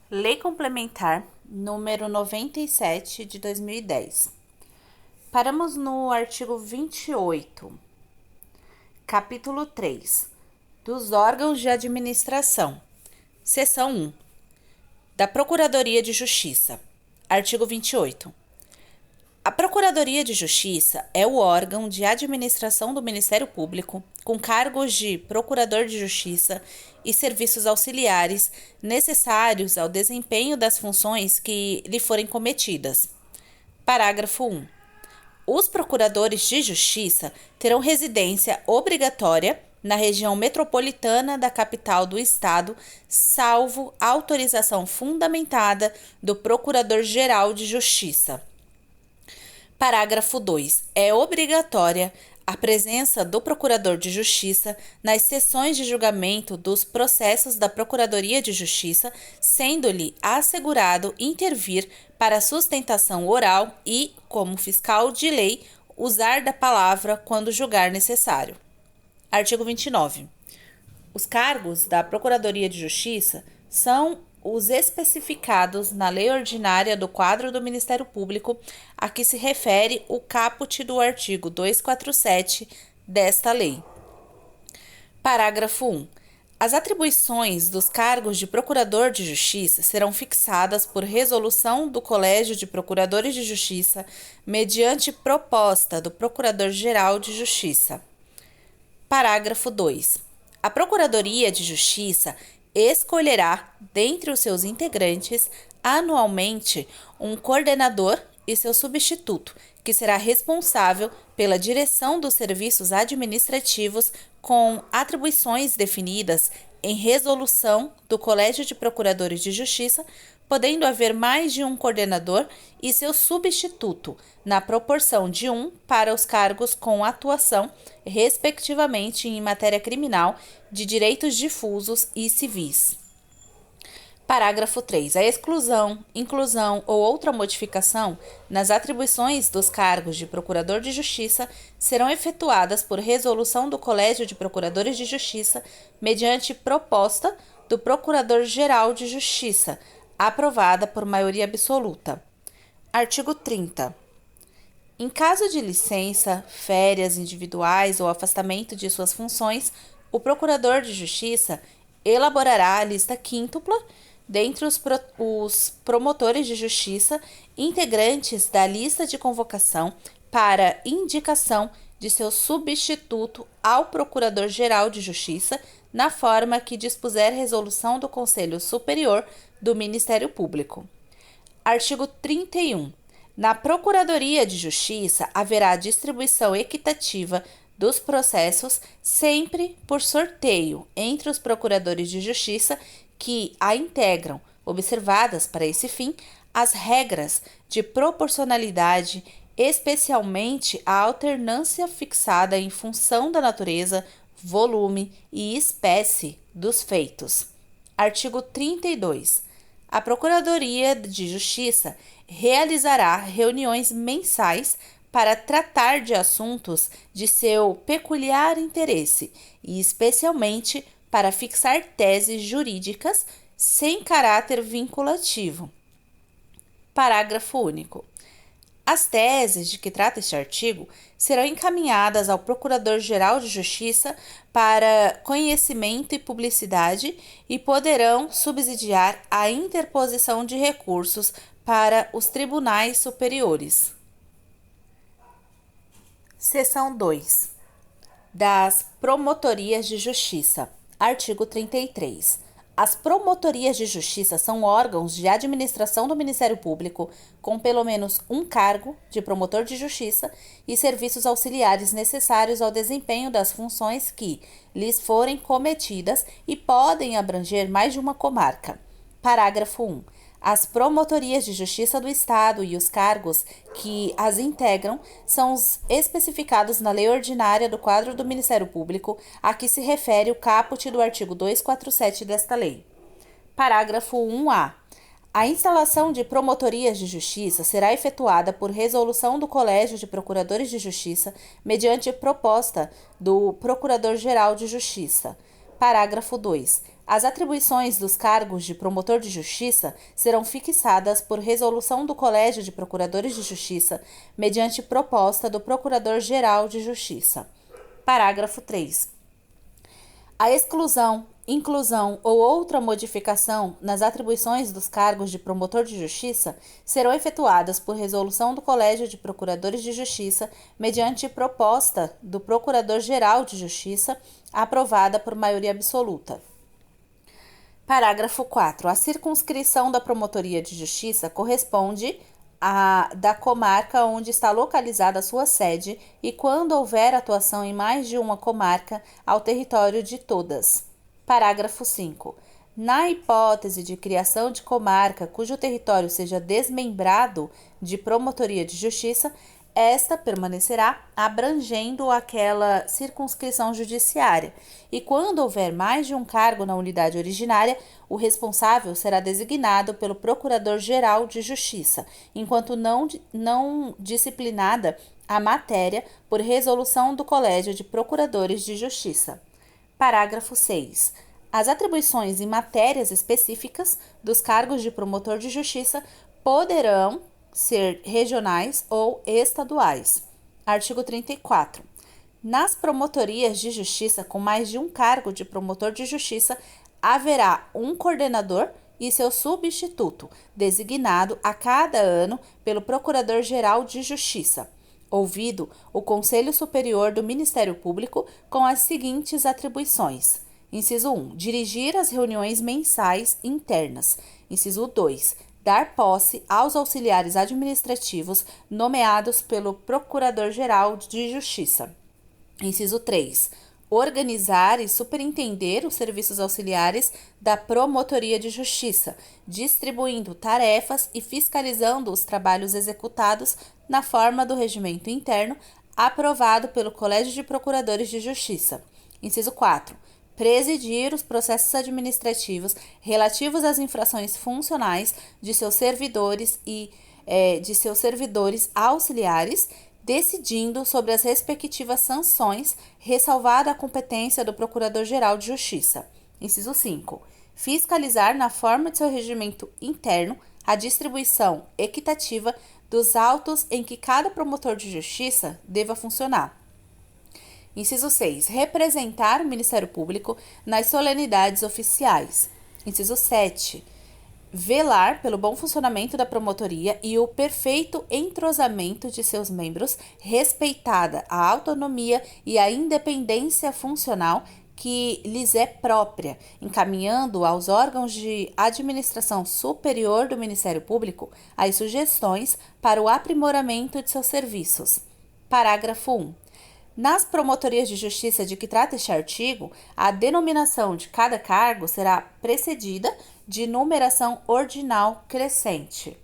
Lei Complementar número 97 de 2010. Paramos no artigo 28, capítulo 3, dos órgãos de administração. Seção 1, da Procuradoria de Justiça. Artigo 28. A Procuradoria de Justiça é o órgão de administração do Ministério Público com cargos de Procurador de Justiça e serviços auxiliares necessários ao desempenho das funções que lhe forem cometidas. Parágrafo 1. Os Procuradores de Justiça terão residência obrigatória na região metropolitana da capital do Estado, salvo autorização fundamentada do Procurador-Geral de Justiça. Parágrafo 2. É obrigatória a presença do Procurador de Justiça nas sessões de julgamento dos processos da Procuradoria de Justiça, sendo-lhe assegurado intervir para sustentação oral e, como fiscal de lei, usar da palavra quando julgar necessário. Artigo 29. Os cargos da Procuradoria de Justiça são os especificados na Lei Ordinária do Quadro do Ministério Público, a que se refere o caput do artigo 247 desta lei. Parágrafo 1. As atribuições dos cargos de Procurador de Justiça serão fixadas por resolução do Colégio de Procuradores de Justiça, mediante proposta do Procurador-Geral de Justiça. Parágrafo 2. A Procuradoria de Justiça escolherá, dentre os seus integrantes, anualmente um coordenador e seu substituto, que será responsável pela direção dos serviços administrativos com atribuições definidas em resolução do Colégio de Procuradores de Justiça, podendo haver mais de um coordenador e seu substituto, na proporção de 1 para os cargos com atuação, respectivamente, em matéria criminal, de direitos difusos e civis. Parágrafo 3. A exclusão, inclusão ou outra modificação nas atribuições dos cargos de Procurador de Justiça serão efetuadas por resolução do Colégio de Procuradores de Justiça, mediante proposta do Procurador-Geral de Justiça, aprovada por maioria absoluta. Artigo 30. Em caso de licença, férias individuais ou afastamento de suas funções, o Procurador de Justiça elaborará a lista quíntupla dentre os promotores de justiça, integrantes da lista de convocação, para indicação de seu substituto ao Procurador-Geral de Justiça, na forma que dispuser resolução do Conselho Superior do Ministério Público. Artigo 31. Na Procuradoria de Justiça haverá distribuição equitativa dos processos, sempre por sorteio entre os procuradores de justiça que a integram, observadas para esse fim as regras de proporcionalidade, especialmente a alternância fixada em função da natureza, volume e espécie dos feitos. Artigo 32. A Procuradoria de Justiça realizará reuniões mensais para tratar de assuntos de seu peculiar interesse e, especialmente, para fixar teses jurídicas sem caráter vinculativo. Parágrafo único. As teses de que trata este artigo serão encaminhadas ao Procurador-Geral de Justiça para conhecimento e publicidade e poderão subsidiar a interposição de recursos para os tribunais superiores. Seção 2. Das Promotorias de Justiça. Artigo 33. As promotorias de justiça são órgãos de administração do Ministério Público com pelo menos um cargo de promotor de justiça e serviços auxiliares necessários ao desempenho das funções que lhes forem cometidas e podem abranger mais de uma comarca. Parágrafo 1. As promotorias de justiça do Estado e os cargos que as integram são os especificados na Lei Ordinária do Quadro do Ministério Público, a que se refere o caput do artigo 247 desta lei. Parágrafo 1-A. A instalação de promotorias de justiça será efetuada por resolução do Colégio de Procuradores de Justiça, mediante proposta do Procurador-Geral de Justiça. Parágrafo 2. As atribuições dos cargos de promotor de justiça serão fixadas por resolução do Colégio de Procuradores de Justiça, mediante proposta do Procurador-Geral de Justiça. Parágrafo 3. A exclusão, inclusão ou outra modificação nas atribuições dos cargos de promotor de justiça serão efetuadas por resolução do Colégio de Procuradores de Justiça, mediante proposta do Procurador-Geral de Justiça, aprovada por maioria absoluta. Parágrafo 4. A circunscrição da Promotoria de Justiça corresponde à da comarca onde está localizada a sua sede e, quando houver atuação em mais de uma comarca, ao território de todas. Parágrafo 5. Na hipótese de criação de comarca cujo território seja desmembrado de Promotoria de Justiça, esta permanecerá abrangendo aquela circunscrição judiciária, e quando houver mais de um cargo na unidade originária, o responsável será designado pelo Procurador-Geral de Justiça, enquanto não disciplinada a matéria por resolução do Colégio de Procuradores de Justiça. Parágrafo 6. As atribuições em matérias específicas dos cargos de promotor de justiça poderão ser regionais ou estaduais. Artigo 34. Nas promotorias de justiça com mais de um cargo de promotor de justiça, haverá um coordenador e seu substituto, designado a cada ano pelo Procurador-Geral de Justiça, ouvido o Conselho Superior do Ministério Público, com as seguintes atribuições. Inciso 1. Dirigir as reuniões mensais internas. Inciso 2. Dar posse aos auxiliares administrativos nomeados pelo Procurador-Geral de Justiça. Inciso 3. Organizar e superintender os serviços auxiliares da Promotoria de Justiça, distribuindo tarefas e fiscalizando os trabalhos executados na forma do regimento interno aprovado pelo Colégio de Procuradores de Justiça. Inciso 4. Presidir os processos administrativos relativos às infrações funcionais de seus servidores e de seus servidores auxiliares, decidindo sobre as respectivas sanções, ressalvada a competência do Procurador-Geral de Justiça. Inciso 5. Fiscalizar na forma de seu regimento interno a distribuição equitativa dos autos em que cada promotor de justiça deva funcionar. Inciso 6. Representar o Ministério Público nas solenidades oficiais. Inciso 7. Velar pelo bom funcionamento da promotoria e o perfeito entrosamento de seus membros, respeitada a autonomia e a independência funcional que lhes é própria, encaminhando aos órgãos de administração superior do Ministério Público as sugestões para o aprimoramento de seus serviços. Parágrafo 1. Nas promotorias de justiça de que trata este artigo, a denominação de cada cargo será precedida de numeração ordinal crescente.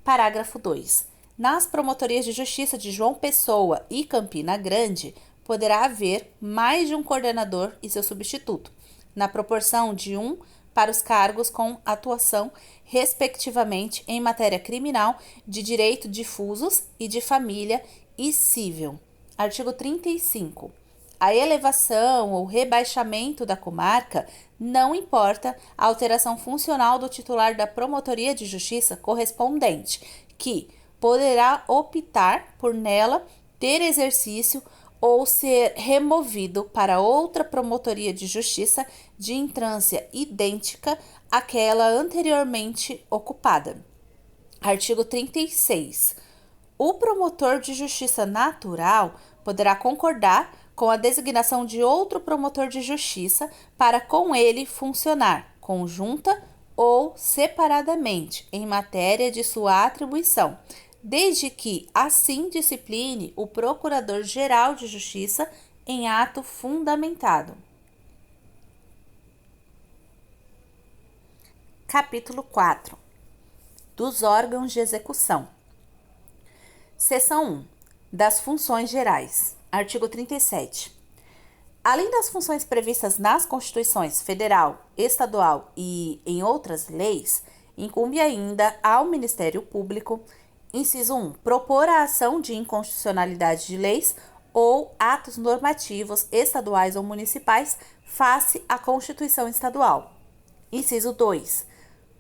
Parágrafo 2. Nas promotorias de justiça de João Pessoa e Campina Grande, poderá haver mais de um coordenador e seu substituto, na proporção de 1 para os cargos com atuação, respectivamente, em matéria criminal, de direito difusos e de família e civil. Artigo 35. A elevação ou rebaixamento da comarca não importa a alteração funcional do titular da Promotoria de Justiça correspondente, que poderá optar por nela ter exercício ou ser removido para outra Promotoria de Justiça de entrância idêntica àquela anteriormente ocupada. Artigo 36. O promotor de justiça natural poderá concordar com a designação de outro promotor de justiça para com ele funcionar conjunta ou separadamente em matéria de sua atribuição, desde que assim discipline o Procurador-Geral de Justiça em ato fundamentado. Capítulo 4. Dos órgãos de execução. Seção 1. Das funções gerais. Artigo 37. Além das funções previstas nas Constituições Federal, Estadual e em outras leis, incumbe ainda ao Ministério Público, inciso 1, propor a ação de inconstitucionalidade de leis ou atos normativos estaduais ou municipais face à Constituição Estadual. Inciso 2.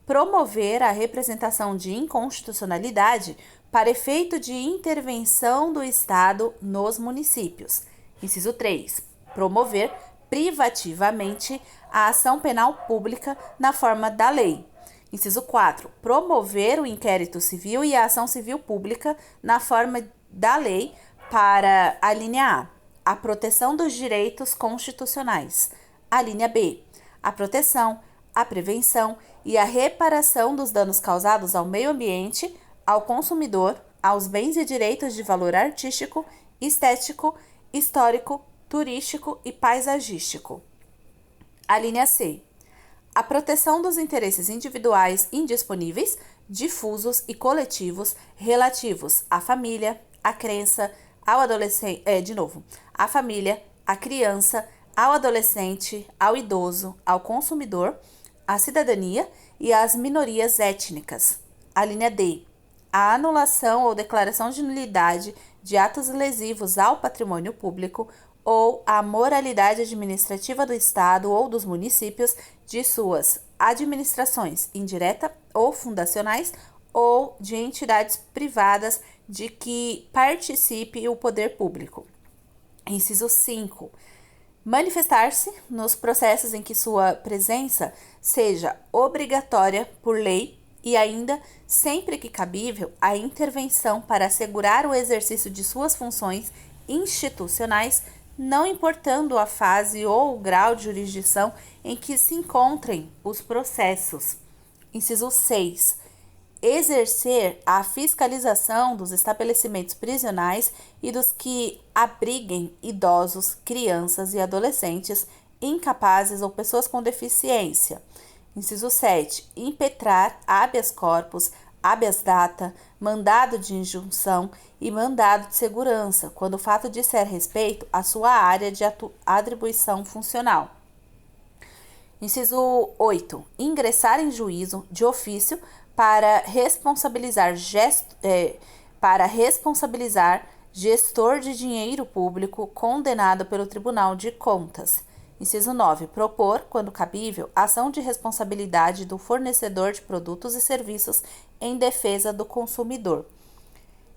Promover a representação de inconstitucionalidade para efeito de intervenção do Estado nos municípios. Inciso 3. Promover privativamente a ação penal pública na forma da lei. Inciso 4. Promover o inquérito civil e a ação civil pública na forma da lei para a linha A proteção dos direitos constitucionais. A linha B, a proteção, a prevenção e a reparação dos danos causados ao meio ambiente, ao consumidor, aos bens e direitos de valor artístico, estético, histórico, turístico e paisagístico. A linha C, a proteção dos interesses individuais indisponíveis, difusos e coletivos relativos à família, à crença, ao adolescente, à família, à criança, ao adolescente, ao idoso, ao consumidor, à cidadania e às minorias étnicas. A linha D, a anulação ou declaração de nulidade de atos lesivos ao patrimônio público ou à moralidade administrativa do Estado ou dos municípios, de suas administrações indireta ou fundacionais ou de entidades privadas de que participe o poder público. Inciso 5. Manifestar-se nos processos em que sua presença seja obrigatória por lei e ainda, sempre que cabível, a intervenção para assegurar o exercício de suas funções institucionais, não importando a fase ou o grau de jurisdição em que se encontrem os processos. Inciso 6. Exercer a fiscalização dos estabelecimentos prisionais e dos que abriguem idosos, crianças e adolescentes incapazes ou pessoas com deficiência. Inciso 7. Impetrar habeas corpus, habeas data, mandado de injunção e mandado de segurança, quando o fato disser respeito à sua área de atribuição funcional. Inciso 8. Ingressar em juízo de ofício para responsabilizar gestor de dinheiro público condenado pelo Tribunal de Contas. Inciso 9. Propor, quando cabível, ação de responsabilidade do fornecedor de produtos e serviços em defesa do consumidor.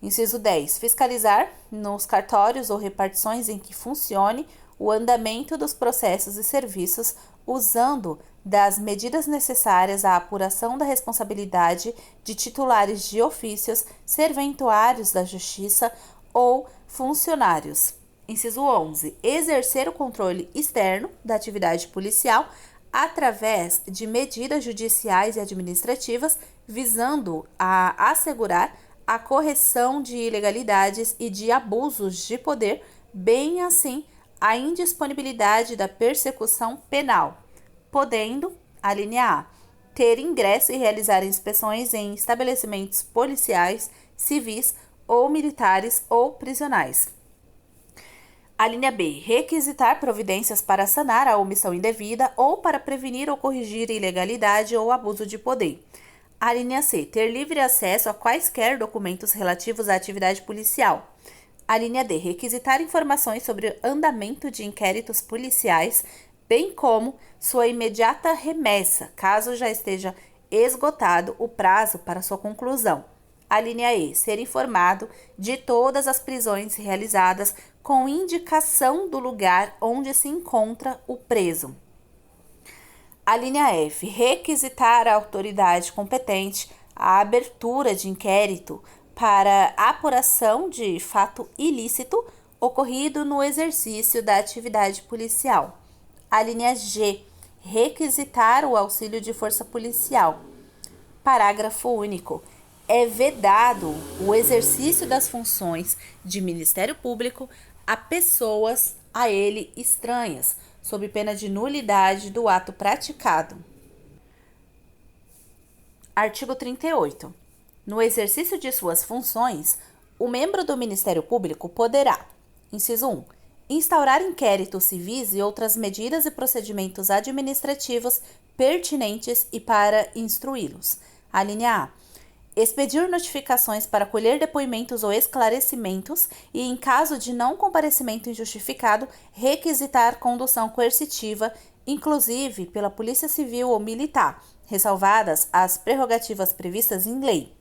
Inciso 10. Fiscalizar, nos cartórios ou repartições em que funcione, o andamento dos processos e serviços, usando das medidas necessárias à apuração da responsabilidade de titulares de ofícios, serventuários da Justiça ou funcionários. Inciso 11. Exercer o controle externo da atividade policial através de medidas judiciais e administrativas, visando a assegurar a correção de ilegalidades e de abusos de poder, bem assim a indisponibilidade da persecução penal, podendo, a linha A, ter ingresso e realizar inspeções em estabelecimentos policiais, civis ou militares ou prisionais. A linha B, requisitar providências para sanar a omissão indevida ou para prevenir ou corrigir ilegalidade ou abuso de poder. A linha C, ter livre acesso a quaisquer documentos relativos à atividade policial. A linha D, requisitar informações sobre o andamento de inquéritos policiais, bem como sua imediata remessa, caso já esteja esgotado o prazo para sua conclusão. A linha E, ser informado de todas as prisões realizadas com indicação do lugar onde se encontra o preso. A linha F, requisitar à autoridade competente a abertura de inquérito para apuração de fato ilícito ocorrido no exercício da atividade policial. A linha G, requisitar o auxílio de força policial. Parágrafo único. É vedado o exercício das funções de Ministério Público a pessoas a ele estranhas, sob pena de nulidade do ato praticado. Artigo 38. No exercício de suas funções, o membro do Ministério Público poderá, inciso 1, instaurar inquéritos civis e outras medidas e procedimentos administrativos pertinentes e para instruí-los. A linha A, expedir notificações para colher depoimentos ou esclarecimentos e, em caso de não comparecimento injustificado, requisitar condução coercitiva, inclusive pela Polícia Civil ou Militar, ressalvadas as prerrogativas previstas em lei.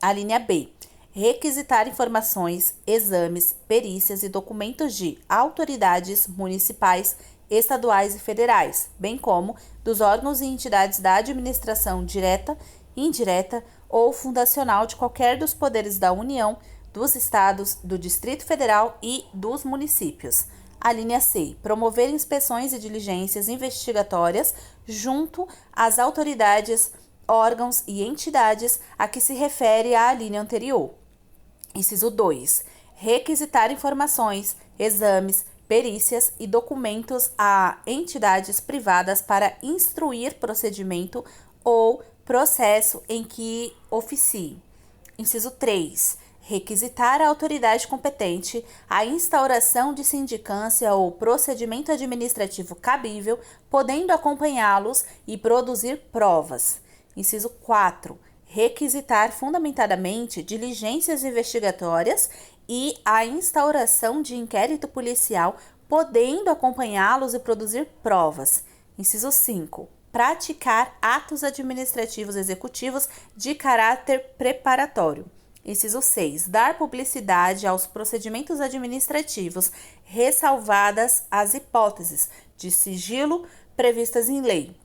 A linha B. Requisitar informações, exames, perícias e documentos de autoridades municipais, estaduais e federais, bem como dos órgãos e entidades da administração direta, indireta ou fundacional de qualquer dos poderes da União, dos estados, do Distrito Federal e dos municípios. A linha C. Promover inspeções e diligências investigatórias junto às autoridades, órgãos e entidades a que se refere a linha anterior. Inciso 2. Requisitar informações, exames, perícias e documentos a entidades privadas para instruir procedimento ou processo em que oficie. Inciso 3. Requisitar à autoridade competente a instauração de sindicância ou procedimento administrativo cabível, podendo acompanhá-los e produzir provas. Inciso 4. Requisitar fundamentadamente diligências investigatórias e a instauração de inquérito policial, podendo acompanhá-los e produzir provas. Inciso 5. Praticar atos administrativos executivos de caráter preparatório. Inciso 6. Dar publicidade aos procedimentos administrativos, ressalvadas as hipóteses de sigilo previstas em lei.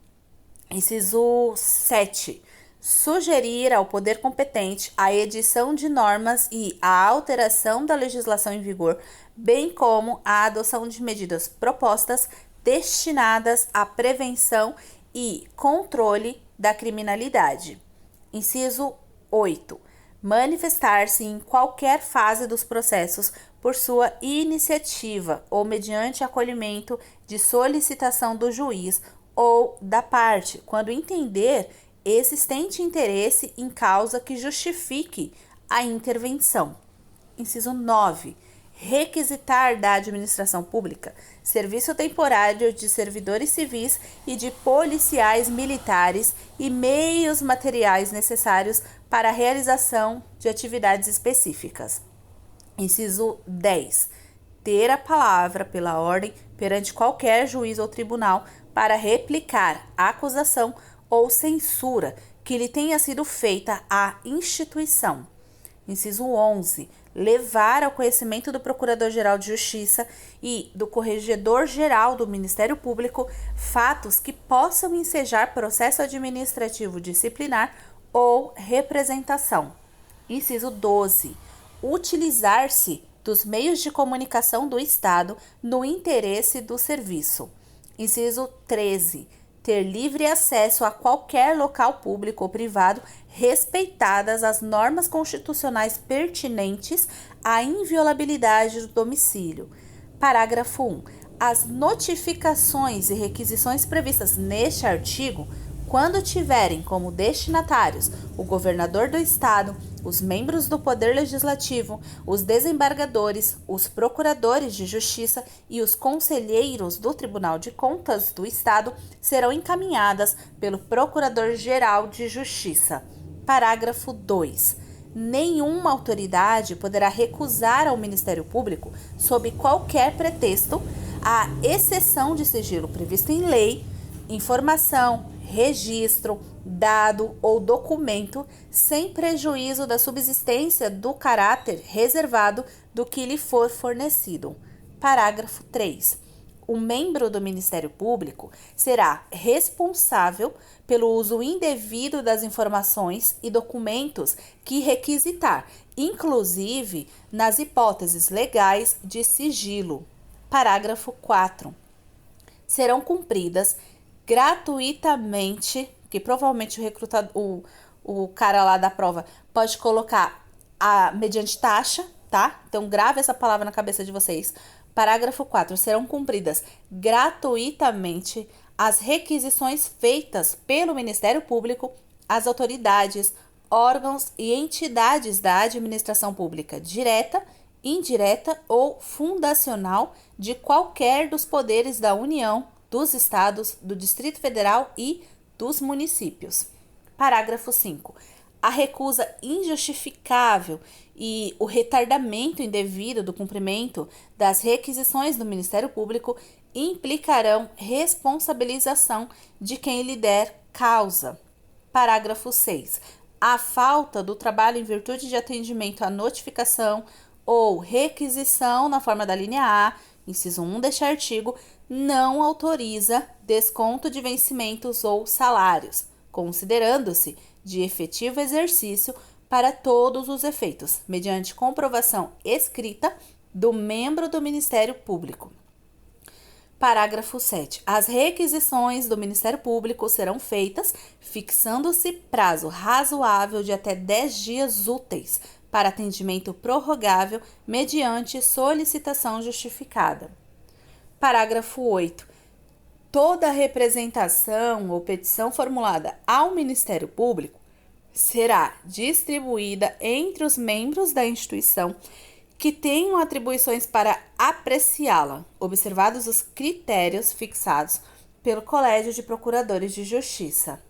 Inciso 7. Sugerir ao poder competente a edição de normas e a alteração da legislação em vigor, bem como a adoção de medidas propostas destinadas à prevenção e controle da criminalidade. Inciso 8. Manifestar-se em qualquer fase dos processos por sua iniciativa ou mediante acolhimento de solicitação do juiz ou da parte, quando entender existente interesse em causa que justifique a intervenção. Inciso 9. Requisitar da administração pública serviço temporário de servidores civis e de policiais militares e meios materiais necessários para a realização de atividades específicas. Inciso 10. Ter a palavra pela ordem perante qualquer juiz ou tribunal para replicar a acusação ou censura que lhe tenha sido feita à instituição. Inciso 11. Levar ao conhecimento do Procurador-Geral de Justiça e do Corregedor-Geral do Ministério Público fatos que possam ensejar processo administrativo disciplinar ou representação. Inciso 12. Utilizar-se dos meios de comunicação do Estado no interesse do serviço. Inciso 13. Ter livre acesso a qualquer local público ou privado, respeitadas as normas constitucionais pertinentes à inviolabilidade do domicílio. Parágrafo 1. As notificações e requisições previstas neste artigo, quando tiverem como destinatários o governador do estado, os membros do Poder Legislativo, os desembargadores, os procuradores de justiça e os conselheiros do Tribunal de Contas do Estado, serão encaminhadas pelo Procurador-Geral de Justiça. Parágrafo 2. Nenhuma autoridade poderá recusar ao Ministério Público, sob qualquer pretexto, à exceção de sigilo previsto em lei, informação, registro, dado ou documento, sem prejuízo da subsistência do caráter reservado do que lhe for fornecido. Parágrafo 3. O membro do Ministério Público será responsável pelo uso indevido das informações e documentos que requisitar, inclusive nas hipóteses legais de sigilo. Parágrafo 4. Serão cumpridas gratuitamente, que provavelmente o cara lá da prova pode colocar mediante taxa, tá? Então grave essa palavra na cabeça de vocês. Parágrafo 4. Serão cumpridas gratuitamente as requisições feitas pelo Ministério Público às autoridades, órgãos e entidades da administração pública direta, indireta ou fundacional de qualquer dos poderes da União, dos estados, do Distrito Federal e dos municípios. Parágrafo 5. A recusa injustificável e o retardamento indevido do cumprimento das requisições do Ministério Público implicarão responsabilização de quem lhe der causa. Parágrafo 6. A falta do trabalho em virtude de atendimento à notificação ou requisição na forma da linha A, inciso 1 deste artigo, não autoriza desconto de vencimentos ou salários, considerando-se de efetivo exercício para todos os efeitos, mediante comprovação escrita do membro do Ministério Público. Parágrafo 7. As requisições do Ministério Público serão feitas fixando-se prazo razoável de até 10 dias úteis para atendimento prorrogável mediante solicitação justificada. Parágrafo 8. Toda representação ou petição formulada ao Ministério Público será distribuída entre os membros da instituição que tenham atribuições para apreciá-la, observados os critérios fixados pelo Colégio de Procuradores de Justiça.